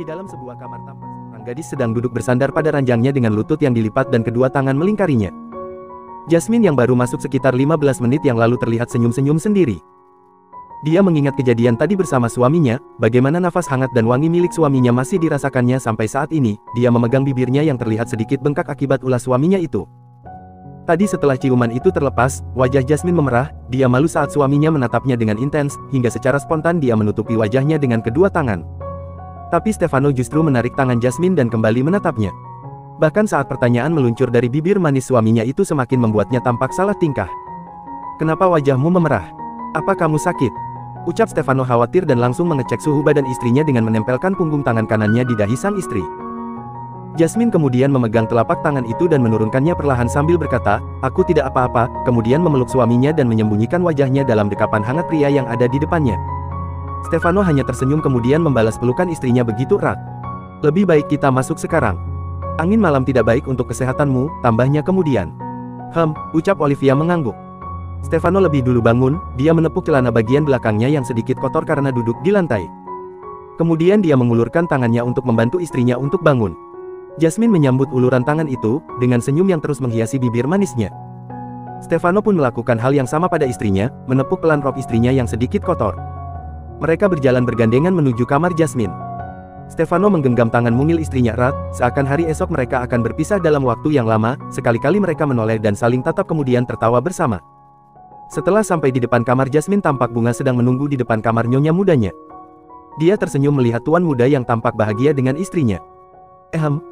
Di dalam sebuah kamar tampak seorang gadis sedang duduk bersandar pada ranjangnya dengan lutut yang dilipat dan kedua tangan melingkarinya. Jasmine yang baru masuk sekitar 15 menit yang lalu terlihat senyum-senyum sendiri. Dia mengingat kejadian tadi bersama suaminya, bagaimana nafas hangat dan wangi milik suaminya masih dirasakannya sampai saat ini. Dia memegang bibirnya yang terlihat sedikit bengkak akibat ulah suaminya itu. Tadi setelah ciuman itu terlepas, wajah Jasmine memerah, dia malu saat suaminya menatapnya dengan intens, hingga secara spontan dia menutupi wajahnya dengan kedua tangan. Tapi Stefano justru menarik tangan Jasmine dan kembali menatapnya. Bahkan saat pertanyaan meluncur dari bibir manis suaminya itu semakin membuatnya tampak salah tingkah. "Kenapa wajahmu memerah? Apa kamu sakit?" ucap Stefano khawatir dan langsung mengecek suhu badan istrinya dengan menempelkan punggung tangan kanannya di dahi sang istri. Jasmine kemudian memegang telapak tangan itu dan menurunkannya perlahan sambil berkata, "Aku tidak apa-apa," kemudian memeluk suaminya dan menyembunyikan wajahnya dalam dekapan hangat pria yang ada di depannya. Stefano hanya tersenyum kemudian membalas pelukan istrinya begitu erat. "Lebih baik kita masuk sekarang. Angin malam tidak baik untuk kesehatanmu," tambahnya kemudian. Ucap Olivia mengangguk. Stefano lebih dulu bangun, dia menepuk celana bagian belakangnya yang sedikit kotor karena duduk di lantai. Kemudian dia mengulurkan tangannya untuk membantu istrinya untuk bangun. Jasmine menyambut uluran tangan itu, dengan senyum yang terus menghiasi bibir manisnya. Stefano pun melakukan hal yang sama pada istrinya, menepuk pelan rok istrinya yang sedikit kotor. Mereka berjalan bergandengan menuju kamar Jasmine. Stefano menggenggam tangan mungil istrinya erat, seakan hari esok mereka akan berpisah dalam waktu yang lama. Sekali-kali mereka menoleh dan saling tatap kemudian tertawa bersama. Setelah sampai di depan kamar Jasmine, tampak Bunga sedang menunggu di depan kamar nyonya mudanya. Dia tersenyum melihat tuan muda yang tampak bahagia dengan istrinya.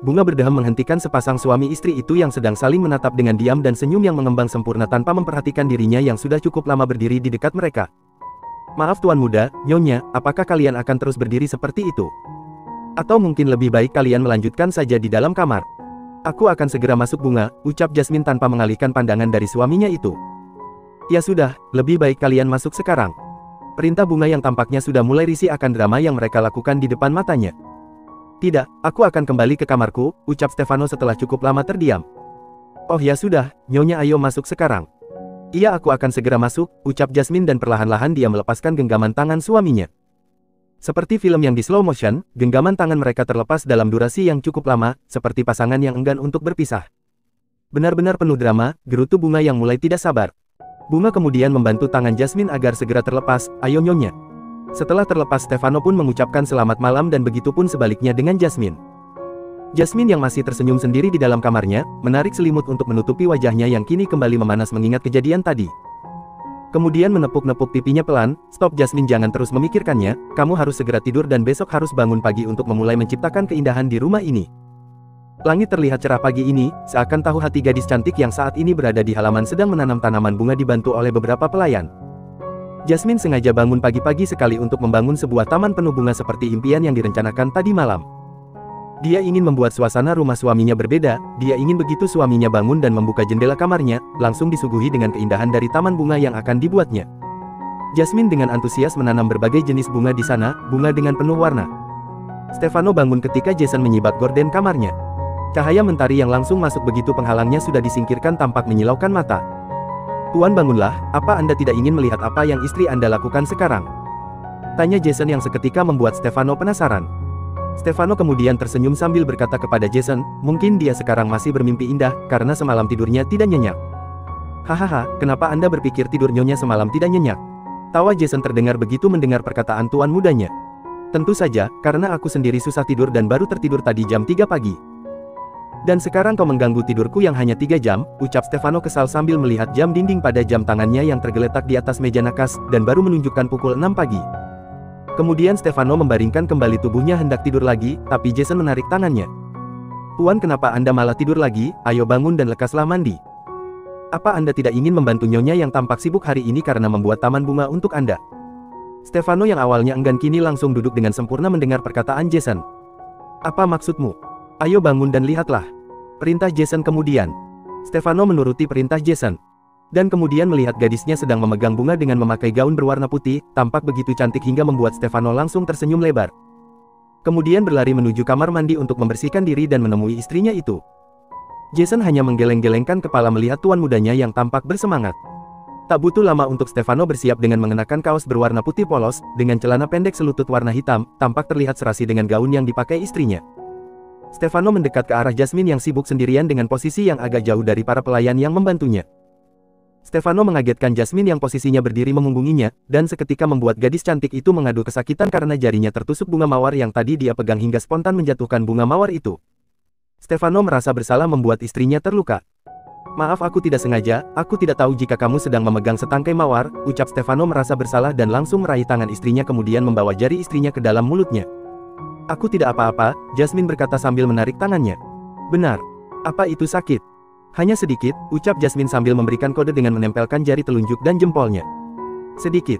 Bunga berdeham menghentikan sepasang suami istri itu yang sedang saling menatap dengan diam dan senyum yang mengembang sempurna tanpa memperhatikan dirinya yang sudah cukup lama berdiri di dekat mereka. "Maaf tuan muda, nyonya, apakah kalian akan terus berdiri seperti itu? Atau mungkin lebih baik kalian melanjutkan saja di dalam kamar?" "Aku akan segera masuk Bunga," ucap Jasmine tanpa mengalihkan pandangan dari suaminya itu. "Ya sudah, lebih baik kalian masuk sekarang," perintah Bunga yang tampaknya sudah mulai risih akan drama yang mereka lakukan di depan matanya. "Tidak, aku akan kembali ke kamarku," ucap Stefano setelah cukup lama terdiam. "Oh ya sudah, nyonya ayo masuk sekarang." "Iya aku akan segera masuk," ucap Jasmine dan perlahan-lahan dia melepaskan genggaman tangan suaminya. Seperti film yang di slow motion, genggaman tangan mereka terlepas dalam durasi yang cukup lama, seperti pasangan yang enggan untuk berpisah. "Benar-benar penuh drama," gerutu Bunga yang mulai tidak sabar. Bunga kemudian membantu tangan Jasmine agar segera terlepas. "Ayo nyonya." Setelah terlepas, Stefano pun mengucapkan selamat malam dan begitu pun sebaliknya dengan Jasmine. Jasmine yang masih tersenyum sendiri di dalam kamarnya, menarik selimut untuk menutupi wajahnya yang kini kembali memanas mengingat kejadian tadi. Kemudian menepuk-nepuk pipinya pelan. "Stop Jasmine, jangan terus memikirkannya, kamu harus segera tidur dan besok harus bangun pagi untuk memulai menciptakan keindahan di rumah ini." Langit terlihat cerah pagi ini, seakan tahu hati gadis cantik yang saat ini berada di halaman sedang menanam tanaman bunga dibantu oleh beberapa pelayan. Jasmine sengaja bangun pagi-pagi sekali untuk membangun sebuah taman penuh bunga seperti impian yang direncanakan tadi malam. Dia ingin membuat suasana rumah suaminya berbeda. Dia ingin begitu suaminya bangun dan membuka jendela kamarnya, langsung disuguhi dengan keindahan dari taman bunga yang akan dibuatnya. Jasmine dengan antusias menanam berbagai jenis bunga di sana, bunga dengan penuh warna. Stefano bangun ketika Jason menyibak gorden kamarnya. Cahaya mentari yang langsung masuk begitu penghalangnya sudah disingkirkan tampak menyilaukan mata. "Tuan bangunlah, apa Anda tidak ingin melihat apa yang istri Anda lakukan sekarang?" tanya Jason yang seketika membuat Stefano penasaran. Stefano kemudian tersenyum sambil berkata kepada Jason, "Mungkin dia sekarang masih bermimpi indah, karena semalam tidurnya tidak nyenyak." "Hahaha, kenapa Anda berpikir tidur nyonya semalam tidak nyenyak?" tawa Jason terdengar begitu mendengar perkataan tuan mudanya. "Tentu saja, karena aku sendiri susah tidur dan baru tertidur tadi jam 3 pagi. Dan sekarang kau mengganggu tidurku yang hanya 3 jam, ucap Stefano kesal sambil melihat jam dinding pada jam tangannya yang tergeletak di atas meja nakas, dan baru menunjukkan pukul 6 pagi. Kemudian Stefano membaringkan kembali tubuhnya hendak tidur lagi, tapi Jason menarik tangannya. "Tuan, kenapa Anda malah tidur lagi? Ayo bangun dan lekaslah mandi. Apa Anda tidak ingin membantu nyonya yang tampak sibuk hari ini karena membuat taman bunga untuk Anda?" Stefano yang awalnya enggan kini langsung duduk dengan sempurna mendengar perkataan Jason. "Apa maksudmu? Ayo bangun dan lihatlah," perintah Jason kemudian. Stefano menuruti perintah Jason. Dan kemudian melihat gadisnya sedang memegang bunga dengan memakai gaun berwarna putih, tampak begitu cantik hingga membuat Stefano langsung tersenyum lebar. Kemudian berlari menuju kamar mandi untuk membersihkan diri dan menemui istrinya itu. Jason hanya menggeleng-gelengkan kepala melihat tuan mudanya yang tampak bersemangat. Tak butuh lama untuk Stefano bersiap dengan mengenakan kaos berwarna putih polos, dengan celana pendek selutut warna hitam, tampak terlihat serasi dengan gaun yang dipakai istrinya. Stefano mendekat ke arah Jasmine yang sibuk sendirian dengan posisi yang agak jauh dari para pelayan yang membantunya. Stefano mengagetkan Jasmine yang posisinya berdiri memunggunginya, dan seketika membuat gadis cantik itu mengadu kesakitan karena jarinya tertusuk bunga mawar yang tadi dia pegang hingga spontan menjatuhkan bunga mawar itu. Stefano merasa bersalah membuat istrinya terluka. "Maaf, aku tidak sengaja, aku tidak tahu jika kamu sedang memegang setangkai mawar," ucap Stefano merasa bersalah dan langsung meraih tangan istrinya kemudian membawa jari istrinya ke dalam mulutnya. "Aku tidak apa-apa," Jasmine berkata sambil menarik tangannya. "Benar. Apa itu sakit?" "Hanya sedikit," ucap Jasmine sambil memberikan kode dengan menempelkan jari telunjuk dan jempolnya. "Sedikit,"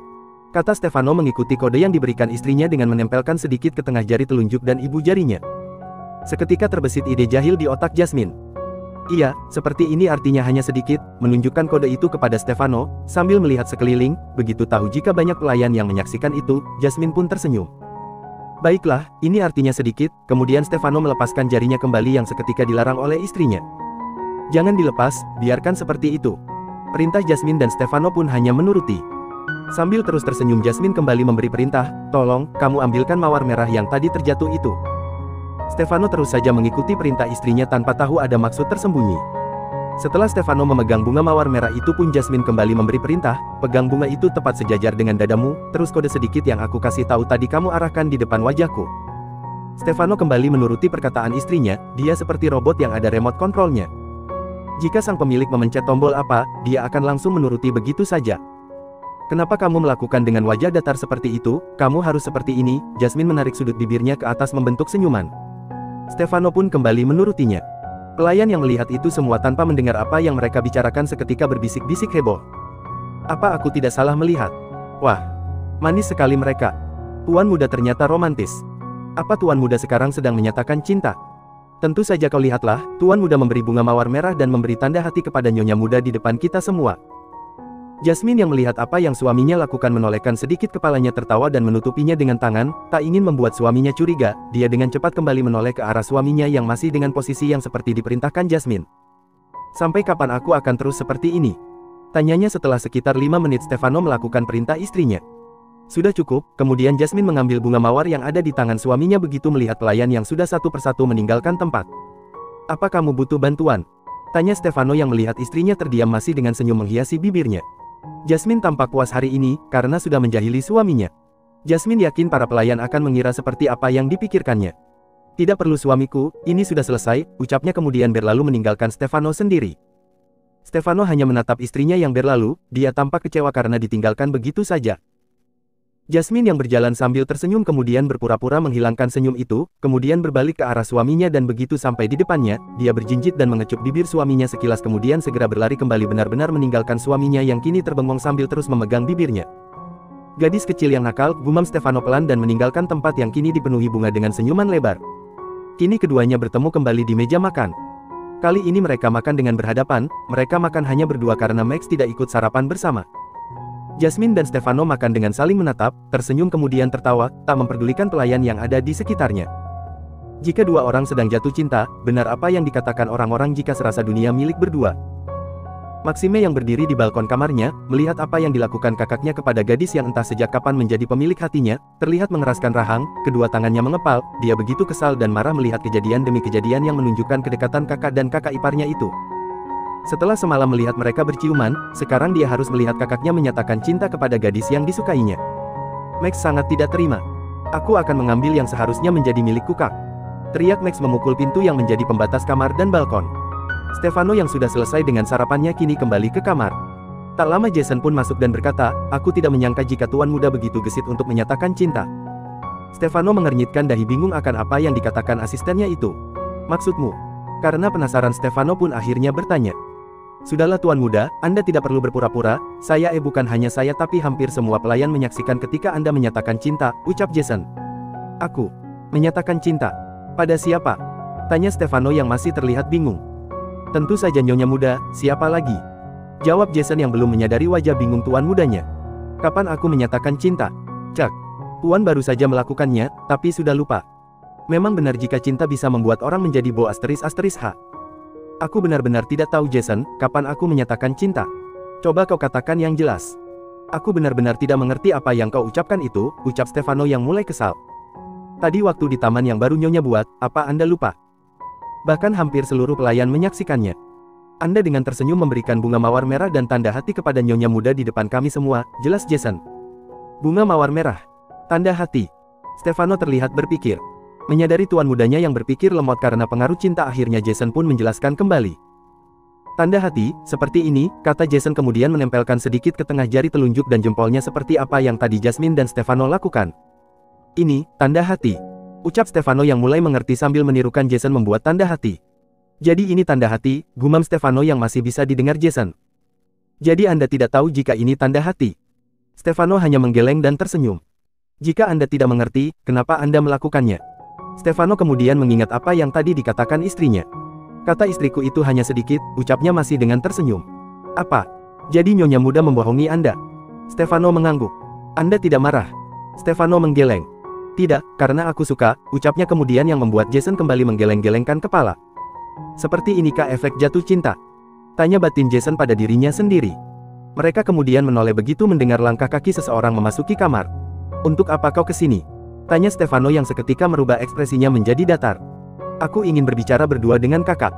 kata Stefano mengikuti kode yang diberikan istrinya dengan menempelkan sedikit ke tengah jari telunjuk dan ibu jarinya. Seketika terbesit ide jahil di otak Jasmine. "Iya, seperti ini artinya hanya sedikit," menunjukkan kode itu kepada Stefano, sambil melihat sekeliling, begitu tahu jika banyak pelayan yang menyaksikan itu, Jasmine pun tersenyum. "Baiklah, ini artinya sedikit," kemudian Stefano melepaskan jarinya kembali yang seketika dilarang oleh istrinya. "Jangan dilepas, biarkan seperti itu," perintah Jasmine dan Stefano pun hanya menuruti. Sambil terus tersenyum Jasmine kembali memberi perintah, "Tolong, kamu ambilkan mawar merah yang tadi terjatuh itu." Stefano terus saja mengikuti perintah istrinya tanpa tahu ada maksud tersembunyi. Setelah Stefano memegang bunga mawar merah itu pun Jasmine kembali memberi perintah, "Pegang bunga itu tepat sejajar dengan dadamu, terus kode sedikit yang aku kasih tahu tadi kamu arahkan di depan wajahku." Stefano kembali menuruti perkataan istrinya, dia seperti robot yang ada remote kontrolnya. Jika sang pemilik memencet tombol apa, dia akan langsung menuruti begitu saja. "Kenapa kamu melakukan dengan wajah datar seperti itu? Kamu harus seperti ini," Jasmine menarik sudut bibirnya ke atas membentuk senyuman. Stefano pun kembali menurutinya. Pelayan yang melihat itu semua tanpa mendengar apa yang mereka bicarakan seketika berbisik-bisik heboh. "Apa aku tidak salah melihat? Wah, manis sekali mereka. Tuan muda ternyata romantis. Apa tuan muda sekarang sedang menyatakan cinta? Tentu saja kau lihatlah, tuan muda memberi bunga mawar merah dan memberi tanda hati kepada nyonya muda di depan kita semua." Jasmine yang melihat apa yang suaminya lakukan menolehkan sedikit kepalanya tertawa dan menutupinya dengan tangan, tak ingin membuat suaminya curiga, dia dengan cepat kembali menoleh ke arah suaminya yang masih dengan posisi yang seperti diperintahkan Jasmine. "Sampai kapan aku akan terus seperti ini?" tanyanya setelah sekitar 5 menit Stefano melakukan perintah istrinya. "Sudah cukup," kemudian Jasmine mengambil bunga mawar yang ada di tangan suaminya begitu melihat pelayan yang sudah satu persatu meninggalkan tempat. "Apa kamu butuh bantuan?" tanya Stefano yang melihat istrinya terdiam masih dengan senyum menghiasi bibirnya. Jasmine tampak puas hari ini, karena sudah menjahili suaminya. Jasmine yakin para pelayan akan mengira seperti apa yang dipikirkannya. "Tidak perlu suamiku, ini sudah selesai," ucapnya kemudian berlalu meninggalkan Stefano sendiri. Stefano hanya menatap istrinya yang berlalu, dia tampak kecewa karena ditinggalkan begitu saja. Jasmine yang berjalan sambil tersenyum kemudian berpura-pura menghilangkan senyum itu, kemudian berbalik ke arah suaminya dan begitu sampai di depannya, dia berjinjit dan mengecup bibir suaminya sekilas kemudian segera berlari kembali benar-benar meninggalkan suaminya yang kini terbengong sambil terus memegang bibirnya. "Gadis kecil yang nakal," gumam Stefano pelan dan meninggalkan tempat yang kini dipenuhi bunga dengan senyuman lebar. Kini keduanya bertemu kembali di meja makan. Kali ini mereka makan dengan berhadapan, mereka makan hanya berdua karena Max tidak ikut sarapan bersama. Jasmine dan Stefano makan dengan saling menatap, tersenyum kemudian tertawa, tak memperdulikan pelayan yang ada di sekitarnya. Jika dua orang sedang jatuh cinta, benar apa yang dikatakan orang-orang jika serasa dunia milik berdua. Maxime yang berdiri di balkon kamarnya, melihat apa yang dilakukan kakaknya kepada gadis yang entah sejak kapan menjadi pemilik hatinya, terlihat mengeraskan rahang, kedua tangannya mengepal, dia begitu kesal dan marah melihat kejadian demi kejadian yang menunjukkan kedekatan kakak dan kakak iparnya itu. Setelah semalam melihat mereka berciuman, sekarang dia harus melihat kakaknya menyatakan cinta kepada gadis yang disukainya. Max sangat tidak terima. "Aku akan mengambil yang seharusnya menjadi milikku, Kak," teriak Max memukul pintu yang menjadi pembatas kamar dan balkon. Stefano yang sudah selesai dengan sarapannya kini kembali ke kamar. Tak lama Jason pun masuk dan berkata, "Aku tidak menyangka jika tuan muda begitu gesit untuk menyatakan cinta." Stefano mengernyitkan dahi bingung akan apa yang dikatakan asistennya itu. "Maksudmu?" Karena penasaran Stefano pun akhirnya bertanya. "Sudahlah tuan muda, Anda tidak perlu berpura-pura, bukan hanya saya tapi hampir semua pelayan menyaksikan ketika Anda menyatakan cinta," ucap Jason. "Aku menyatakan cinta? Pada siapa?" tanya Stefano yang masih terlihat bingung. "Tentu saja nyonya muda, siapa lagi?" jawab Jason yang belum menyadari wajah bingung tuan mudanya. "Kapan aku menyatakan cinta? Cak, tuan baru saja melakukannya, tapi sudah lupa. Memang benar jika cinta bisa membuat orang menjadi bo ***H. Aku benar-benar tidak tahu Jason, kapan aku menyatakan cinta. Coba kau katakan yang jelas. Aku benar-benar tidak mengerti apa yang kau ucapkan itu, ucap Stefano yang mulai kesal. Tadi waktu di taman yang baru Nyonya buat, apa Anda lupa? Bahkan hampir seluruh pelayan menyaksikannya. Anda dengan tersenyum memberikan bunga mawar merah dan tanda hati kepada Nyonya muda di depan kami semua, jelas Jason. Bunga mawar merah. Tanda hati. Stefano terlihat berpikir. Menyadari tuan mudanya yang berpikir lemot karena pengaruh cinta, akhirnya Jason pun menjelaskan kembali. Tanda hati, seperti ini, kata Jason kemudian menempelkan sedikit ke tengah jari telunjuk dan jempolnya seperti apa yang tadi Jasmine dan Stefano lakukan. Ini, tanda hati. Ucap Stefano yang mulai mengerti sambil menirukan Jason membuat tanda hati. Jadi ini tanda hati, gumam Stefano yang masih bisa didengar Jason. Jadi Anda tidak tahu jika ini tanda hati. Stefano hanya menggeleng dan tersenyum. Jika Anda tidak mengerti, kenapa Anda melakukannya? Stefano kemudian mengingat apa yang tadi dikatakan istrinya. Kata istriku itu hanya sedikit, ucapnya masih dengan tersenyum. Apa? Jadi Nyonya muda membohongi Anda? Stefano mengangguk. Anda tidak marah? Stefano menggeleng. Tidak, karena aku suka, ucapnya kemudian yang membuat Jason kembali menggeleng-gelengkan kepala. Seperti inikah efek jatuh cinta? Tanya batin Jason pada dirinya sendiri. Mereka kemudian menoleh begitu mendengar langkah kaki seseorang memasuki kamar. Untuk apa kau kesini? Tanya Stefano yang seketika merubah ekspresinya menjadi datar. Aku ingin berbicara berdua dengan kakak.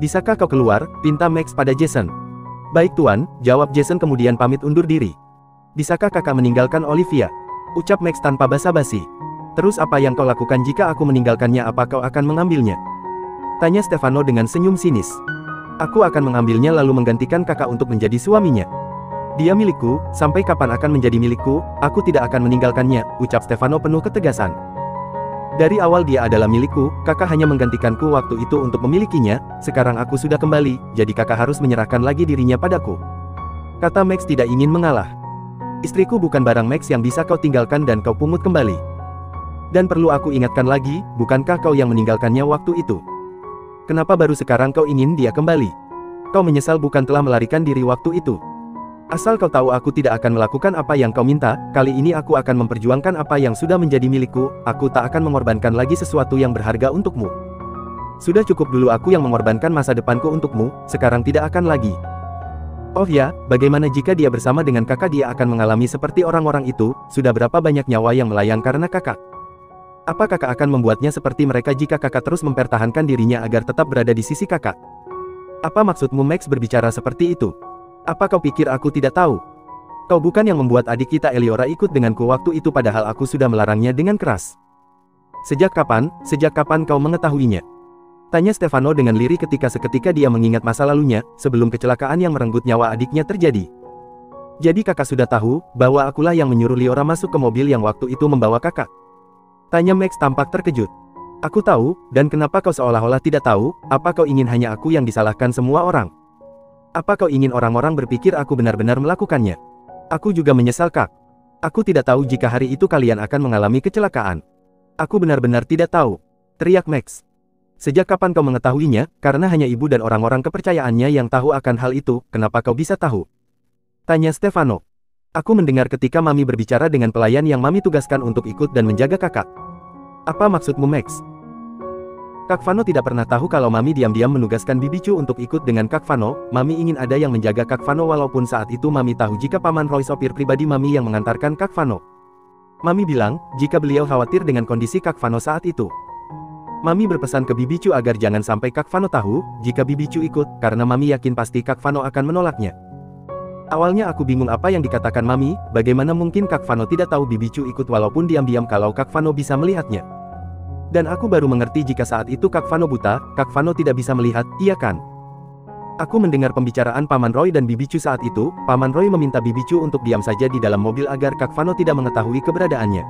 Bisakah kau keluar? Pinta Max pada Jason. Baik tuan, jawab Jason kemudian pamit undur diri. Bisakah kakak meninggalkan Olivia? Ucap Max tanpa basa-basi. Terus apa yang kau lakukan jika aku meninggalkannya? Apa kau akan mengambilnya? Tanya Stefano dengan senyum sinis. Aku akan mengambilnya lalu menggantikan kakak untuk menjadi suaminya. Dia milikku, sampai kapan akan menjadi milikku? Aku tidak akan meninggalkannya, ucap Stefano penuh ketegasan. Dari awal dia adalah milikku, kakak hanya menggantikanku waktu itu untuk memilikinya, sekarang aku sudah kembali, jadi kakak harus menyerahkan lagi dirinya padaku. Kata Max tidak ingin mengalah. Istriku bukan barang Max yang bisa kau tinggalkan dan kau pungut kembali. Dan perlu aku ingatkan lagi, bukankah kau yang meninggalkannya waktu itu? Kenapa baru sekarang kau ingin dia kembali? Kau menyesal bukan telah melarikan diri waktu itu? Asal kau tahu aku tidak akan melakukan apa yang kau minta, kali ini aku akan memperjuangkan apa yang sudah menjadi milikku, aku tak akan mengorbankan lagi sesuatu yang berharga untukmu. Sudah cukup dulu aku yang mengorbankan masa depanku untukmu, sekarang tidak akan lagi. Oh ya, bagaimana jika dia bersama dengan kakak? Dia akan mengalami seperti orang-orang itu, sudah berapa banyak nyawa yang melayang karena kakak. Apa kakak akan membuatnya seperti mereka jika kakak terus mempertahankan dirinya agar tetap berada di sisi kakak? Apa maksudmu Max berbicara seperti itu? Apa kau pikir aku tidak tahu? Kau bukan yang membuat adik kita Eliora ikut denganku waktu itu padahal aku sudah melarangnya dengan keras. Sejak kapan kau mengetahuinya? Tanya Stefano dengan lirih ketika seketika dia mengingat masa lalunya, sebelum kecelakaan yang merenggut nyawa adiknya terjadi. Jadi kakak sudah tahu, bahwa akulah yang menyuruh Liora masuk ke mobil yang waktu itu membawa kakak? Tanya Max tampak terkejut. Aku tahu, dan kenapa kau seolah-olah tidak tahu? Apa kau ingin hanya aku yang disalahkan semua orang? Apa kau ingin orang-orang berpikir aku benar-benar melakukannya? Aku juga menyesal kak. Aku tidak tahu jika hari itu kalian akan mengalami kecelakaan. Aku benar-benar tidak tahu. Teriak Max. Sejak kapan kau mengetahuinya? Karena hanya ibu dan orang-orang kepercayaannya yang tahu akan hal itu, kenapa kau bisa tahu? Tanya Stefano. Aku mendengar ketika Mami berbicara dengan pelayan yang Mami tugaskan untuk ikut dan menjaga kakak. Apa maksudmu Max? Kak Vano tidak pernah tahu kalau Mami diam-diam menugaskan Bibi Chu untuk ikut dengan Kak Vano. Mami ingin ada yang menjaga Kak Vano walaupun saat itu Mami tahu jika Paman Roy sopir pribadi Mami yang mengantarkan Kak Vano. Mami bilang, jika beliau khawatir dengan kondisi Kak Vano saat itu. Mami berpesan ke Bibi Chu agar jangan sampai Kak Vano tahu, jika Bibi Chu ikut, karena Mami yakin pasti Kak Vano akan menolaknya. Awalnya aku bingung apa yang dikatakan Mami, bagaimana mungkin Kak Vano tidak tahu Bibi Chu ikut walaupun diam-diam kalau Kak Vano bisa melihatnya. Dan aku baru mengerti jika saat itu Kak Vano buta, Kak Vano tidak bisa melihat, iya kan? Aku mendengar pembicaraan Paman Roy dan Bibi Chu saat itu, Paman Roy meminta Bibi Chu untuk diam saja di dalam mobil agar Kak Vano tidak mengetahui keberadaannya.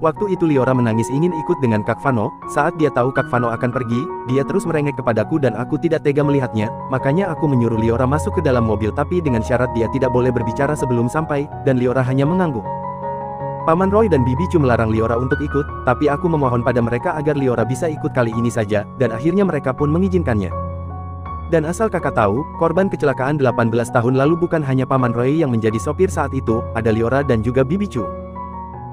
Waktu itu Liora menangis ingin ikut dengan Kak Vano, saat dia tahu Kak Vano akan pergi, dia terus merengek kepadaku dan aku tidak tega melihatnya, makanya aku menyuruh Liora masuk ke dalam mobil tapi dengan syarat dia tidak boleh berbicara sebelum sampai, dan Liora hanya mengangguk. Paman Roy dan Bibi Chu melarang Liora untuk ikut, tapi aku memohon pada mereka agar Liora bisa ikut kali ini saja, dan akhirnya mereka pun mengizinkannya. Dan asal kakak tahu, korban kecelakaan 18 tahun lalu bukan hanya Paman Roy yang menjadi sopir saat itu, ada Liora dan juga Bibi Chu.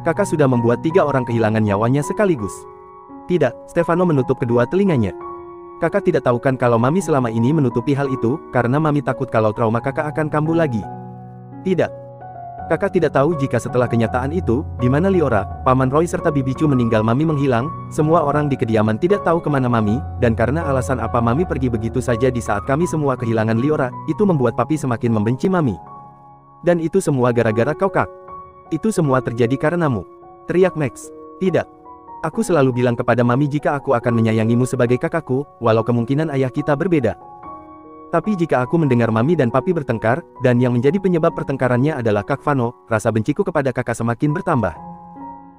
Kakak sudah membuat 3 orang kehilangan nyawanya sekaligus. Tidak, Stefano menutup kedua telinganya. Kakak tidak tahu kan kalau Mami selama ini menutupi hal itu, karena Mami takut kalau trauma kakak akan kambuh lagi. Tidak. Kakak tidak tahu jika setelah kenyataan itu, di mana Liora, Paman Roy serta Bibi Chu meninggal Mami menghilang, semua orang di kediaman tidak tahu kemana Mami, dan karena alasan apa Mami pergi begitu saja di saat kami semua kehilangan Liora, itu membuat Papi semakin membenci Mami. Dan itu semua gara-gara kau Kak. Itu semua terjadi karenamu. Teriak Max. Tidak. Aku selalu bilang kepada Mami jika aku akan menyayangimu sebagai kakakku, walau kemungkinan ayah kita berbeda. Tapi jika aku mendengar Mami dan Papi bertengkar, dan yang menjadi penyebab pertengkarannya adalah Kak Vano, rasa benciku kepada kakak semakin bertambah.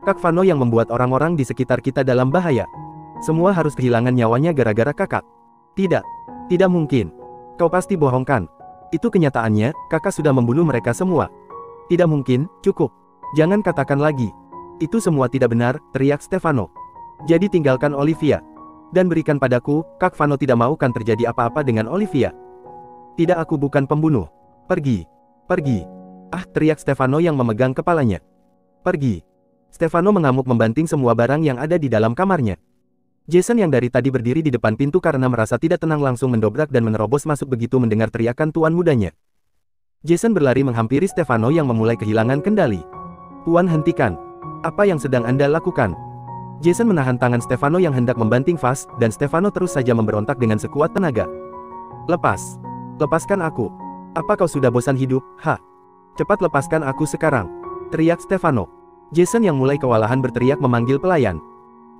Kak Vano yang membuat orang-orang di sekitar kita dalam bahaya. Semua harus kehilangan nyawanya gara-gara kakak. Tidak. Tidak mungkin. Kau pasti bohong kan? Itu kenyataannya, kakak sudah membunuh mereka semua. Tidak mungkin, cukup. Jangan katakan lagi. Itu semua tidak benar, teriak Stefano. Jadi tinggalkan Olivia. Dan berikan padaku, Kak Vano tidak mau kan terjadi apa-apa dengan Olivia. Tidak, aku bukan pembunuh. Pergi. Pergi. Ah, teriak Stefano yang memegang kepalanya. Pergi. Stefano mengamuk membanting semua barang yang ada di dalam kamarnya. Jason yang dari tadi berdiri di depan pintu karena merasa tidak tenang langsung mendobrak dan menerobos masuk begitu mendengar teriakan tuan mudanya. Jason berlari menghampiri Stefano yang memulai kehilangan kendali. Tuan, hentikan. Apa yang sedang Anda lakukan? Jason menahan tangan Stefano yang hendak membanting vas, dan Stefano terus saja memberontak dengan sekuat tenaga. Lepas. Lepaskan aku. Apa kau sudah bosan hidup, ha? Cepat lepaskan aku sekarang. Teriak Stefano. Jason yang mulai kewalahan berteriak memanggil pelayan.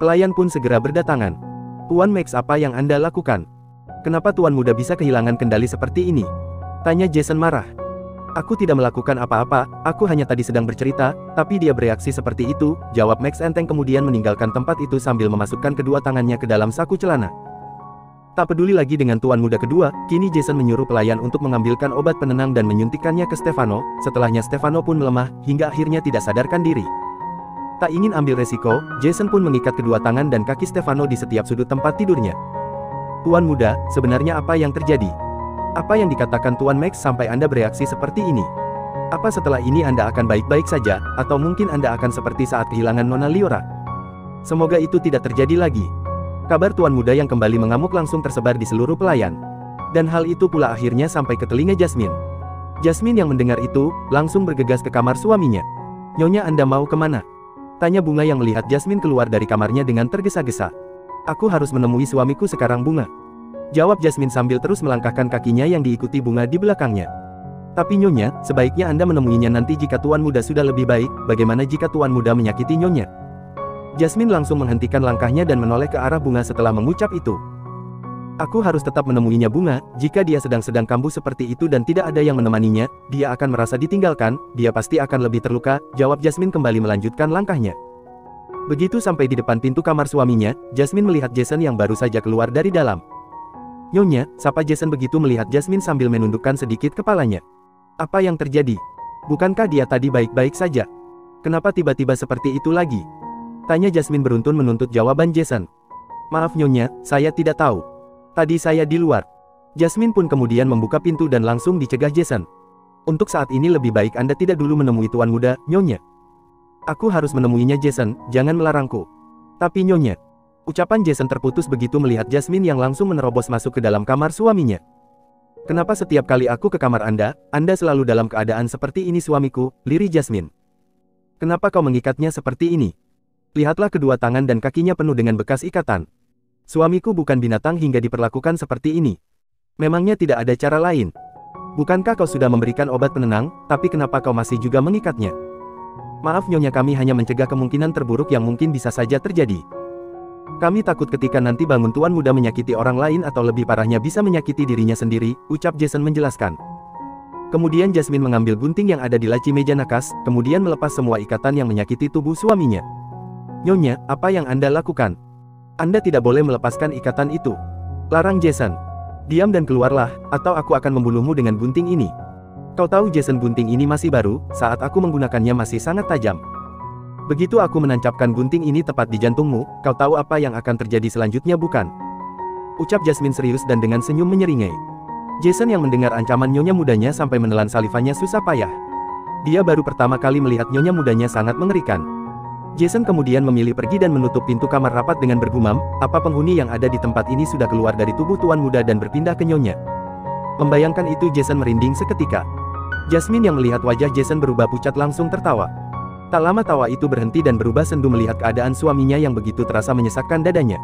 Pelayan pun segera berdatangan. Tuan Max, apa yang Anda lakukan? Kenapa Tuan Muda bisa kehilangan kendali seperti ini? Tanya Jason marah. Aku tidak melakukan apa-apa, aku hanya tadi sedang bercerita, tapi dia bereaksi seperti itu, jawab Max enteng kemudian meninggalkan tempat itu sambil memasukkan kedua tangannya ke dalam saku celana. Tak peduli lagi dengan tuan muda kedua, kini Jason menyuruh pelayan untuk mengambilkan obat penenang dan menyuntikkannya ke Stefano, setelahnya Stefano pun melemah, hingga akhirnya tidak sadarkan diri. Tak ingin ambil resiko, Jason pun mengikat kedua tangan dan kaki Stefano di setiap sudut tempat tidurnya. Tuan muda, sebenarnya apa yang terjadi? Apa yang dikatakan Tuan Max sampai Anda bereaksi seperti ini? Apa setelah ini Anda akan baik-baik saja, atau mungkin Anda akan seperti saat kehilangan Nona Liora? Semoga itu tidak terjadi lagi. Kabar Tuan Muda yang kembali mengamuk langsung tersebar di seluruh pelayan. Dan hal itu pula akhirnya sampai ke telinga Jasmine. Jasmine yang mendengar itu, langsung bergegas ke kamar suaminya. Nyonya, Anda mau kemana? Tanya Bunga yang melihat Jasmine keluar dari kamarnya dengan tergesa-gesa. Aku harus menemui suamiku sekarang, Bunga. Jawab Jasmine sambil terus melangkahkan kakinya yang diikuti Bunga di belakangnya. Tapi Nyonya, sebaiknya Anda menemuinya nanti jika Tuan Muda sudah lebih baik, bagaimana jika Tuan Muda menyakiti Nyonya? Jasmine langsung menghentikan langkahnya dan menoleh ke arah Bunga setelah mengucap itu. Aku harus tetap menemuinya Bunga, jika dia sedang kambuh seperti itu dan tidak ada yang menemaninya, dia akan merasa ditinggalkan, dia pasti akan lebih terluka, jawab Jasmine kembali melanjutkan langkahnya. Begitu sampai di depan pintu kamar suaminya, Jasmine melihat Jason yang baru saja keluar dari dalam. Nyonya, sapa Jason begitu melihat Jasmine sambil menundukkan sedikit kepalanya. Apa yang terjadi? Bukankah dia tadi baik-baik saja? Kenapa tiba-tiba seperti itu lagi? Tanya Jasmine beruntun menuntut jawaban Jason. Maaf Nyonya, saya tidak tahu. Tadi saya di luar. Jasmine pun kemudian membuka pintu dan langsung dicegah Jason. Untuk saat ini lebih baik Anda tidak dulu menemui Tuan Muda, Nyonya. Aku harus menemuinya Jason, jangan melarangku. Tapi Nyonya. Ucapan Jason terputus begitu melihat Jasmine yang langsung menerobos masuk ke dalam kamar suaminya. Kenapa setiap kali aku ke kamar Anda selalu dalam keadaan seperti ini suamiku, lirih Jasmine. Kenapa kau mengikatnya seperti ini? Lihatlah kedua tangan dan kakinya penuh dengan bekas ikatan. Suamiku bukan binatang hingga diperlakukan seperti ini. Memangnya tidak ada cara lain? Bukankah kau sudah memberikan obat penenang, tapi kenapa kau masih juga mengikatnya? Maaf Nyonya, kami hanya mencegah kemungkinan terburuk yang mungkin bisa saja terjadi. Kami takut ketika nanti bangun Tuan Muda menyakiti orang lain atau lebih parahnya bisa menyakiti dirinya sendiri, ucap Jason menjelaskan. Kemudian Jasmine mengambil gunting yang ada di laci meja nakas, kemudian melepas semua ikatan yang menyakiti tubuh suaminya. Nyonya, apa yang Anda lakukan? Anda tidak boleh melepaskan ikatan itu. Larang Jason. Diam dan keluarlah, atau aku akan membunuhmu dengan gunting ini. Kau tahu Jason, gunting ini masih baru, saat aku menggunakannya masih sangat tajam. Begitu aku menancapkan gunting ini tepat di jantungmu, kau tahu apa yang akan terjadi selanjutnya bukan? Ucap Jasmine serius dan dengan senyum menyeringai. Jason yang mendengar ancaman nyonya mudanya sampai menelan salivannya susah payah. Dia baru pertama kali melihat nyonya mudanya sangat mengerikan. Jason kemudian memilih pergi dan menutup pintu kamar rapat dengan bergumam, apa penghuni yang ada di tempat ini sudah keluar dari tubuh tuan muda dan berpindah ke nyonya. Membayangkan itu Jason merinding seketika. Jasmine yang melihat wajah Jason berubah pucat langsung tertawa. Tak lama tawa itu berhenti dan berubah sendu melihat keadaan suaminya yang begitu terasa menyesakkan dadanya.